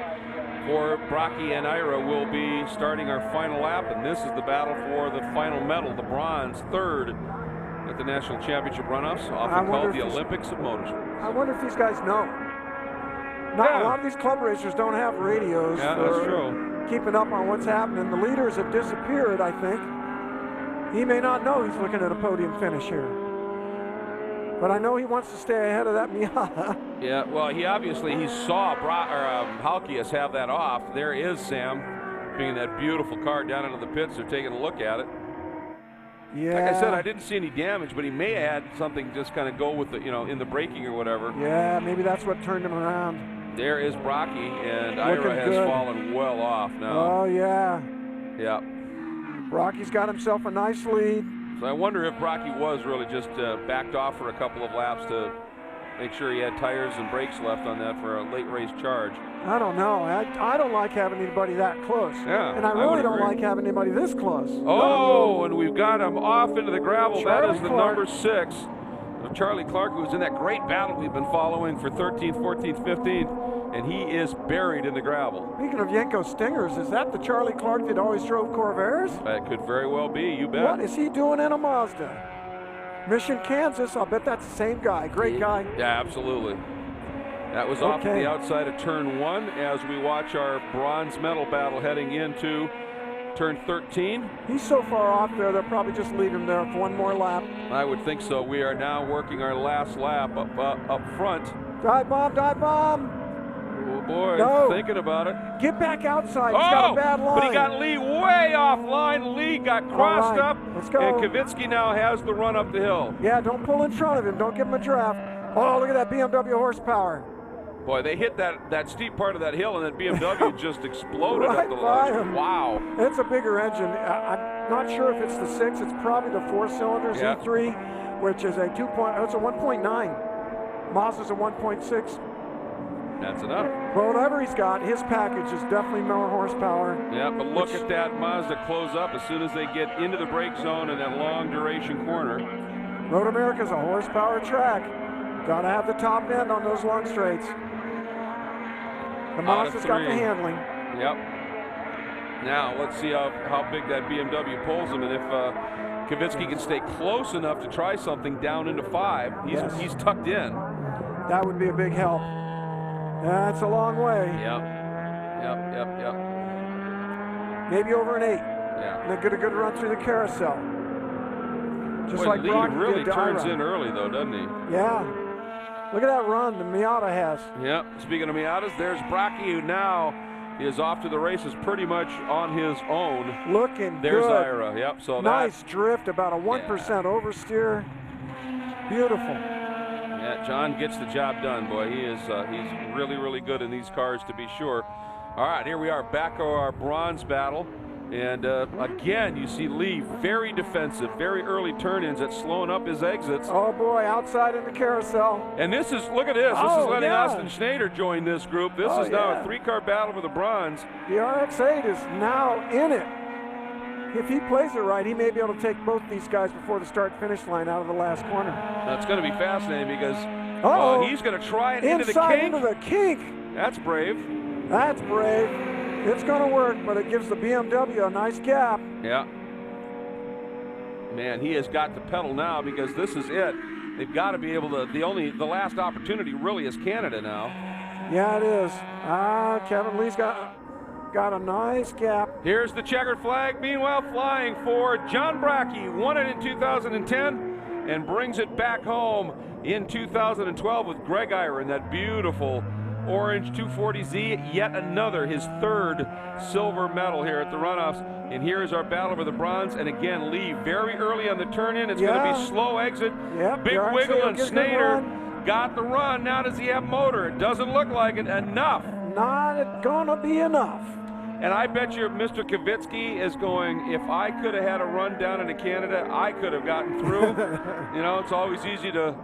for Brocky and Ira will be starting our final lap, and this is the battle for the final medal, the bronze, 3rd at the National Championship Runoffs, often called the Olympics of Motorsport. I wonder if these guys know. A lot of these club racers don't have radios. Yeah, that's true. Keeping up on what's happening. The leaders have disappeared, I think. He may not know he's looking at a podium finish here. But I know he wants to stay ahead of that Miata. Yeah, well, he saw Halkias have that off. There is Sam, being that beautiful car down into the pits. They're taking a look at it. Yeah. Like I said, I didn't see any damage, but he may add something, just kind of go with the, in the braking or whatever. Yeah, maybe that's what turned him around. There is Brocky, and Ira has fallen well off now. Oh, yeah. Yeah. Brocky's got himself a nice lead. So I wonder if Brocky was really just backed off for a couple of laps to make sure he had tires and brakes left on that for a late race charge. I don't know. I don't like having anybody that close. Yeah, and I really don't like having anybody this close. Oh, and we've got him off into the gravel. Charlie that is the Clark. number 6 of Charlie Clark, who was in that great battle we've been following for 13th, 14th, 15th, and he is buried in the gravel. Speaking of Yenko Stingers, is that the Charlie Clark that always drove Corvairs? That could very well be, you bet. What is he doing in a Mazda? Mission, Kansas, I'll bet that's the same guy. Great guy. Yeah, absolutely. That was off to the outside of turn 1 as we watch our bronze medal battle heading into turn 13. He's so far off there, they'll probably just leave him there for one more lap. I would think so. We are now working our last lap up front. Dive bomb, dive bomb. Oh boy, no. Thinking about it. Get back outside. He's got a bad line. But he got Lee way offline. Lee got crossed up. Let's go. And Kvitsky now has the run up the hill. Yeah, don't pull in front of him. Don't give him a draft. Oh, look at that BMW horsepower. Boy, they hit that steep part of that hill, and that BMW just exploded right up the by line. him. Wow. It's a bigger engine. I'm not sure if it's the 6. It's probably the 4-cylinder Z3, which is a 2.0. It's a 1.9. Mazda's a 1.6. That's enough. Well, whatever he's got, his package is definitely more horsepower. Yeah, but look at that Mazda close up as soon as they get into the brake zone in that long duration corner. Road America's a horsepower track. Gotta have the top end on those long straights. The Mazda's got the handling. Yep. Now, let's see how big that BMW pulls him, and if Kvitsky can stay close enough to try something down into 5, he's tucked in. That would be a big help. That's a long way. Yep. Maybe over an 8. Yeah. And they get a good run through the carousel. Just Boy, like Lee Brock really did to turns Ira. in early, though, doesn't he? Yeah. Look at that run the Miata has. Yep. Speaking of Miatas, there's Brocky, who now is off to the races pretty much on his own. Looking There's good. Ira. Yep. So nice drift, about a 1% oversteer. Beautiful. Yeah, John gets the job done, boy. He's really, really good in these cars, to be sure. All right, here we are back to our bronze battle. And again, you see Lee very defensive, very early turn-ins at slowing up his exits. Oh boy, outside in the carousel. And this is, look at this, this is letting Austin Schneider join this group. This is now a 3-car battle for the bronze. The RX-8 is now in it. If he plays it right, he may be able to take both these guys before the start-finish line out of the last corner. That's going to be fascinating because he's going to try it into the kink. Into the kink. That's brave. That's brave. It's going to work, but it gives the BMW a nice gap. Yeah. Man, he has got to pedal now because this is it. They've got to be able to, the last opportunity really is Canada now. Yeah, it is. Kevin Lee's got a nice gap. Here's the checkered flag, meanwhile flying for John Brocky. Won it in 2010 and brings it back home in 2012 with Greg Ira in that beautiful orange 240Z, yet another, his 3rd silver medal here at the Runoffs. And here is our battle for the bronze. And again, Lee very early on the turn-in. It's going to be slow exit. Yep, Big wiggle, and Snyder got the run. Now does he have motor? It doesn't look like it. Enough. Not gonna be enough. And I bet you Mr. Kvitsky is going, if I could have had a run down into Canada, I could have gotten through. You know, it's always easy to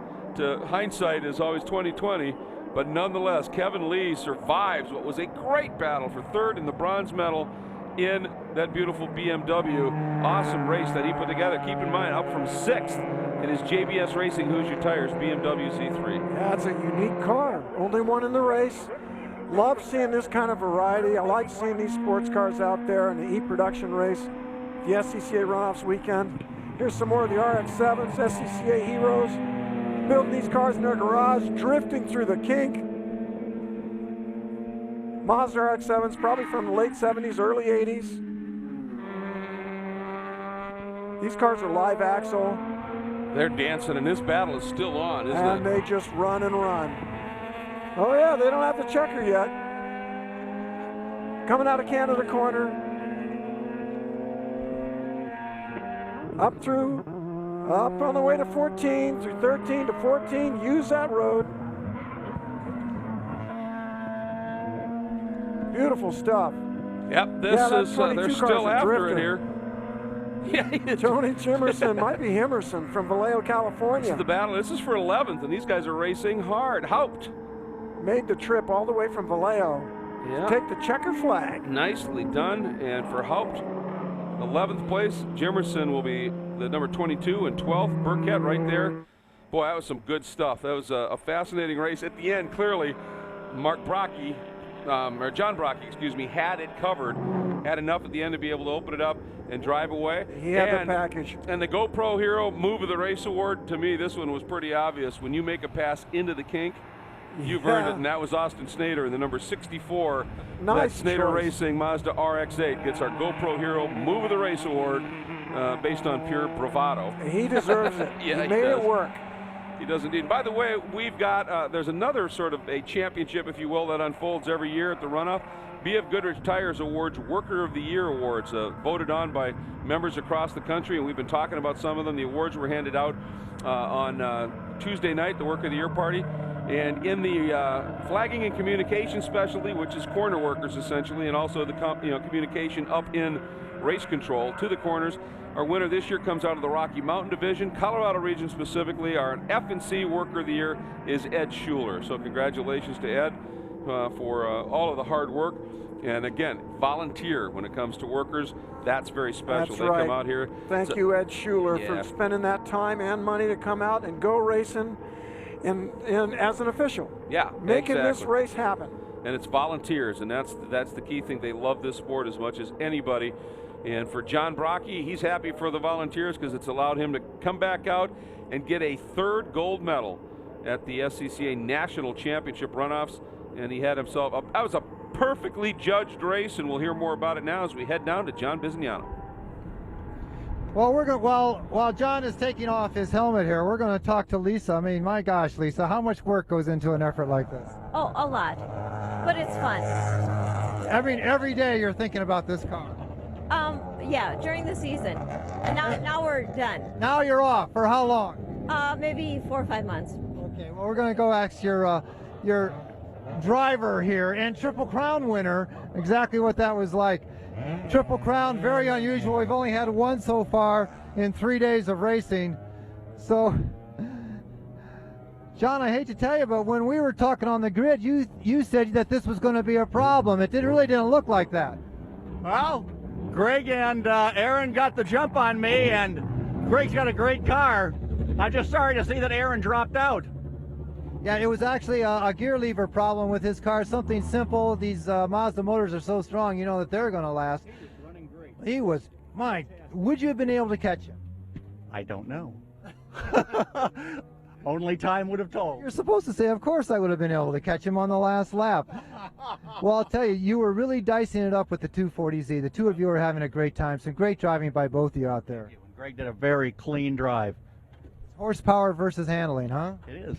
hindsight is always 20/20. But nonetheless, Kevin Lee survives what was a great battle for 3rd in the bronze medal in that beautiful BMW. Awesome race that he put together. Keep in mind, up from 6th in his JBS Racing Hoosier Tires BMW Z3. Yeah, it's a unique car. Only one in the race. Love seeing this kind of variety. I like seeing these sports cars out there in the E-Production race, the SCCA Runoffs weekend. Here's some more of the RX-7s, SCCA Heroes. Building these cars in their garage, drifting through the kink. Mazda RX-7s, probably from the late 70s, early 80s. These cars are live axle. They're dancing, and this battle is still on, isn't it? And they just run and run. Oh yeah, they don't have the checker yet. Coming out of Canada corner. up on the way to 14, through 13 to 14. Use that road. Beautiful stuff. Yep, they're still after it here. Yeah, Tony Jimerson, might be Himerson from Vallejo, California. This is the battle. This is for 11th, and these guys are racing hard. Haupt made the trip all the way from Vallejo to take the checker flag. Nicely done. And for Haupt, 11th place. Jimerson will be the number 22 and 12th. Burkett right there. Boy, that was some good stuff. That was a fascinating race. At the end, clearly, John Brockie, excuse me, had it covered. Had enough at the end to be able to open it up and drive away. He had the package. And the GoPro Hero Move of the Race Award, to me, this one was pretty obvious. When you make a pass into the kink, you've earned it, and that was Austin Snyder in the number 64. Nice that Snyder choice. Racing Mazda RX-8 gets our GoPro Hero Move of the Race Award based on pure bravado. He deserves it. Yeah, he made it work. He does indeed. By the way, we've got, there's another sort of a championship, if you will, that unfolds every year at the Runoff. B.F. Goodrich Tires Awards Worker of the Year Awards, voted on by members across the country, and we've been talking about some of them. The awards were handed out on Tuesday night, the Worker of the Year party. And in the flagging and communication specialty, which is corner workers essentially, and also the communication up in race control to the corners, our winner this year comes out of the Rocky Mountain Division, Colorado region specifically. Our F&C Worker of the Year is Ed Schuler. So congratulations to Ed for all of the hard work. And again, volunteer when it comes to workers. That's very special. That's they right. come out here. Thank you, Ed Schuler, for spending that time and money to come out and go racing as an official. Yeah, making this race happen. And it's volunteers, and that's the key thing. They love this sport as much as anybody. And for John Brockie, he's happy for the volunteers because it's allowed him to come back out and get a third gold medal at the SCCA National Championship Runoffs. And he had himself that was a perfectly judged race, and we'll hear more about it now as we head down to John Bizignano. Well, while John is taking off his helmet here, we're going to talk to Lisa. I mean, my gosh, Lisa, how much work goes into an effort like this? Oh, a lot, but it's fun. I mean, every day you're thinking about this car. Yeah, during the season. And now we're done. Now you're off. For how long? Maybe 4 or 5 months. Okay, well, we're going to go ask your driver here and Triple Crown winner exactly what that was like. Triple Crown, very unusual. We've only had one so far in 3 days of racing. So, John, I hate to tell you, but when we were talking on the grid, you said that this was going to be a problem. It really didn't look like that. Well, Greg and Aaron got the jump on me, and Greg's got a great car. I'm just sorry to see that Aaron dropped out. Yeah, it was actually a gear lever problem with his car, something simple. These Mazda motors are so strong, you know that they're going to last. He was running great. He was, would you have been able to catch him? I don't know. Only time would have told. You're supposed to say, of course I would have been able to catch him on the last lap. Well, I'll tell you, you were really dicing it up with the 240Z. The two of you were having a great time. Some great driving by both of you out there. Greg did a very clean drive. Horsepower versus handling, huh? It is.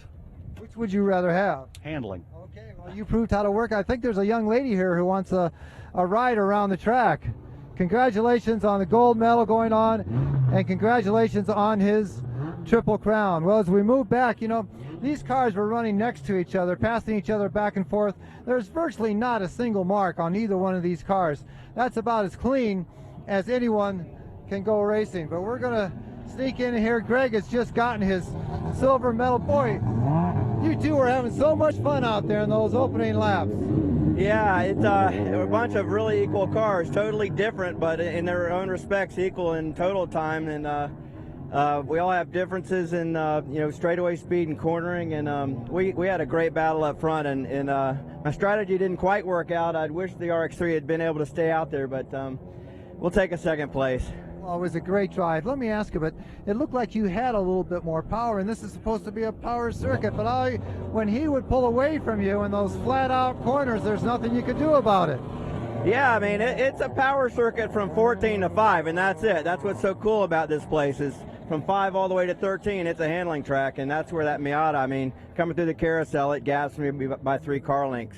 Which would you rather have? Handling. Okay, well, you proved how to work. I think there's a young lady here who wants a ride around the track. Congratulations on the gold medal going on, and congratulations on his Triple Crown. Well, as we move back, you know, these cars were running next to each other, passing each other back and forth. There's virtually not a single mark on either one of these cars. That's about as clean as anyone can go racing. But we're going to sneak in here. Greg has just gotten his silver medal. Boy, you two were having so much fun out there in those opening laps. Yeah, it's a bunch of really equal cars, totally different, but in their own respects equal in total time. And we all have differences in straightaway speed and cornering, and we had a great battle up front. And my strategy didn't quite work out. I'd wish the RX-3 had been able to stay out there, but we'll take a second place. Well, it was a great drive. Let me ask you, but it looked like you had a little bit more power, and this is supposed to be a power circuit, but when he would pull away from you in those flat-out corners, there's nothing you could do about it. Yeah, I mean, it's a power circuit from 14 to 5, and that's it. That's what's so cool about this place is from 5 all the way to 13, it's a handling track, and that's where that Miata, I mean, coming through the carousel, it gaps me by 3 car lengths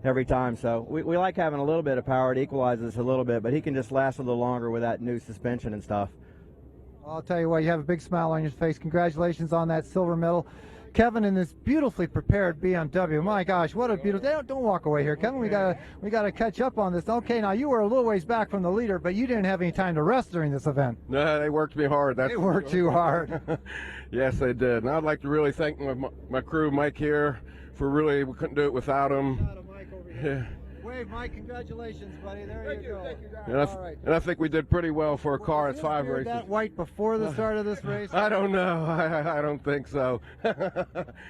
every time. So we like having a little bit of power. It equalizes us a little bit, but he can just last a little longer with that new suspension and stuff. I'll tell you what, you have a big smile on your face. Congratulations on that silver medal. Kevin, in this beautifully prepared BMW. My gosh, what a beautiful. Don't walk away here, Kevin. We gotta catch up on this. Okay, now you were a little ways back from the leader, but you didn't have any time to rest during this event. No, they worked me hard. They worked you hard. Yes, they did. And I'd like to really thank my crew, Mike here, for really, we couldn't do it without him. Yeah. Wave, Mike, congratulations, buddy. There you go. And I think we did pretty well for a car at 5 races. That white before the start of this race? I don't know. I don't think so. I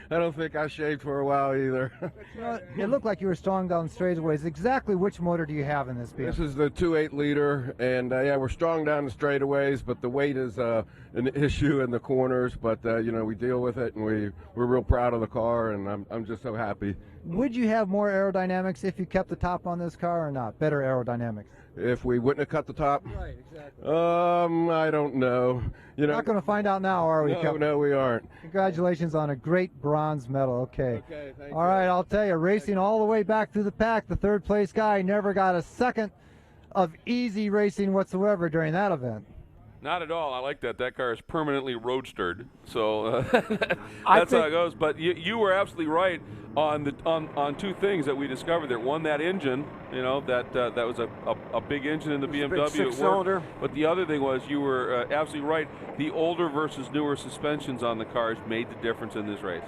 don't think I shaved for a while either. You know, it looked like you were strong down straightaways. Exactly which motor do you have in this vehicle? This is the 2.8 liter, and yeah, we're strong down the straightaways, but the weight is an issue in the corners. But you know, we deal with it, and we're real proud of the car, and I'm just so happy. Would you have more aerodynamics if you kept the top on this car or not? Better aerodynamics? If we wouldn't have cut the top? Right, exactly. I don't know. You know, not going to find out now, are we? No, we aren't. Congratulations on a great bronze medal. Okay. Thank you. All right, I'll tell you, racing all the way back through the pack, the third place guy never got a second of easy racing whatsoever during that event. Not at all. I like that. That car is permanently roadstered. So that's how it goes. But you were absolutely right on two things that we discovered there. One, that engine, you know, that was a big engine in the BMW. Big six-cylinder. But the other thing was you were absolutely right. The older versus newer suspensions on the cars made the difference in this race.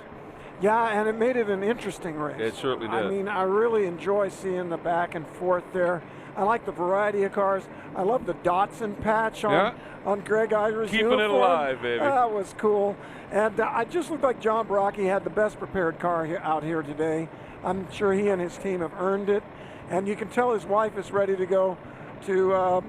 Yeah, and it made it an interesting race. It certainly did. I mean, I really enjoy seeing the back and forth there. I like the variety of cars. I love the Datsun patch on Greg Eier's Keeping uniform. it alive, baby. That was cool. And I just looked like John Brocky had the best prepared car out here today. I'm sure he and his team have earned it. And you can tell his wife is ready to go to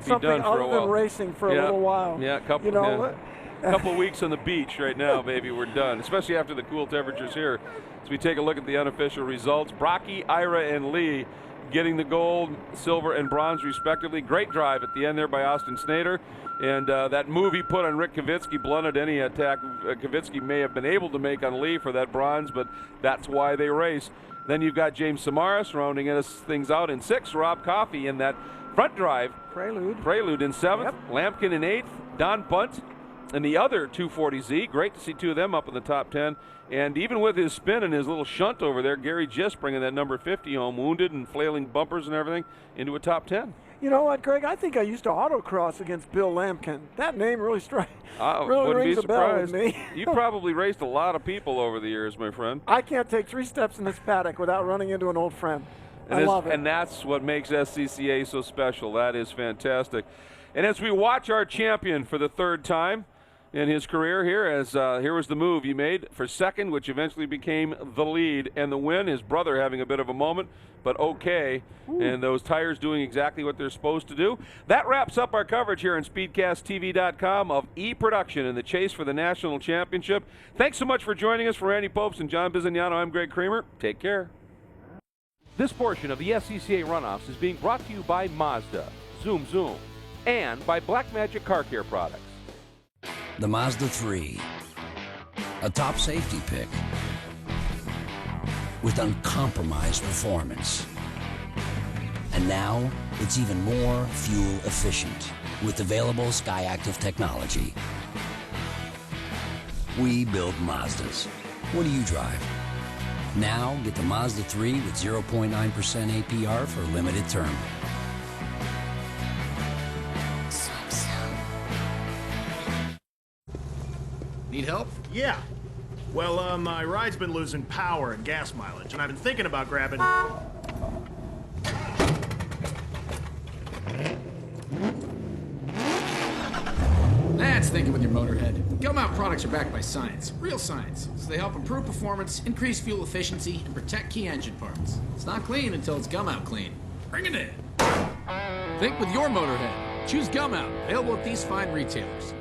something other than racing for a little while. Yeah, a couple of weeks on the beach right now, baby, we're done, especially after the cool temperatures here. As we take a look at the unofficial results, Brocky, Ira, and Lee getting the gold, silver, and bronze respectively. Great drive at the end there by Austin Snader. And that move he put on Rick Kavitsky blunted any attack Kavitsky may have been able to make on Lee for that bronze, but that's why they race. Then you've got James Samaras rounding things out in 6th, Rob Coffey in that front drive. Prelude in 7th, Lampkin in 8th, Don Punt and the other 240Z. Great to see two of them up in the top 10. And even with his spin and his little shunt over there, Gary Gist bringing that number 50 home, wounded and flailing bumpers and everything, into a top 10. You know what, Greg? I think I used to autocross against Bill Lampkin. That name really wouldn't rings be a bell with surprised. me. You probably raced a lot of people over the years, my friend. I can't take 3 steps in this paddock without running into an old friend. I love it. And that's what makes SCCA so special. That is fantastic. And as we watch our champion for the 3rd time in his career here was the move he made for 2nd, which eventually became the lead, and the win. His brother having a bit of a moment, but okay. Ooh. And those tires doing exactly what they're supposed to do. That wraps up our coverage here on SpeedcastTV.com of E-Production in the chase for the national championship. Thanks so much for joining us. For Randy Popes and John Bizignano, I'm Greg Kramer. Take care. This portion of the SCCA Runoffs is being brought to you by Mazda, Zoom Zoom, and by Blackmagic Car Care Products. The Mazda 3, a top safety pick with uncompromised performance. And now it's even more fuel efficient with available SkyActiv technology. We build Mazdas. What do you drive? Now get the Mazda 3 with 0.9% APR for a limited term. Need help? Yeah. Well, my ride's been losing power and gas mileage, and I've been thinking about grabbing... That's thinking with your motorhead. Gummout products are backed by science, real science, so they help improve performance, increase fuel efficiency, and protect key engine parts. It's not clean until it's Gummout clean. Bring it in. Think with your motorhead. Choose Gummout, available at these fine retailers.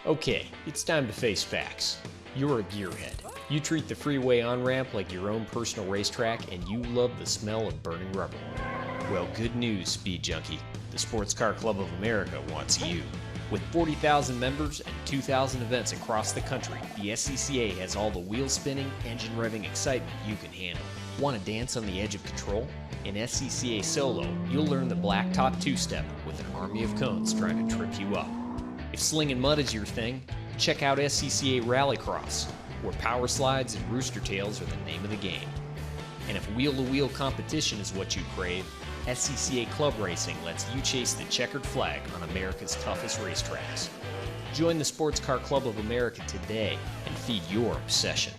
Okay, it's time to face facts. You're a gearhead. You treat the freeway on-ramp like your own personal racetrack, and you love the smell of burning rubber. Well, good news, Speed Junkie. The Sports Car Club of America wants you. With 40,000 members and 2,000 events across the country, the SCCA has all the wheel-spinning, engine-revving excitement you can handle. Want to dance on the edge of control? In SCCA Solo, you'll learn the blacktop two-step with an army of cones trying to trip you up. If slinging mud is your thing, check out SCCA Rallycross, where power slides and rooster tails are the name of the game. And if wheel-to-wheel competition is what you crave, SCCA Club Racing lets you chase the checkered flag on America's toughest racetracks. Join the Sports Car Club of America today and feed your obsession.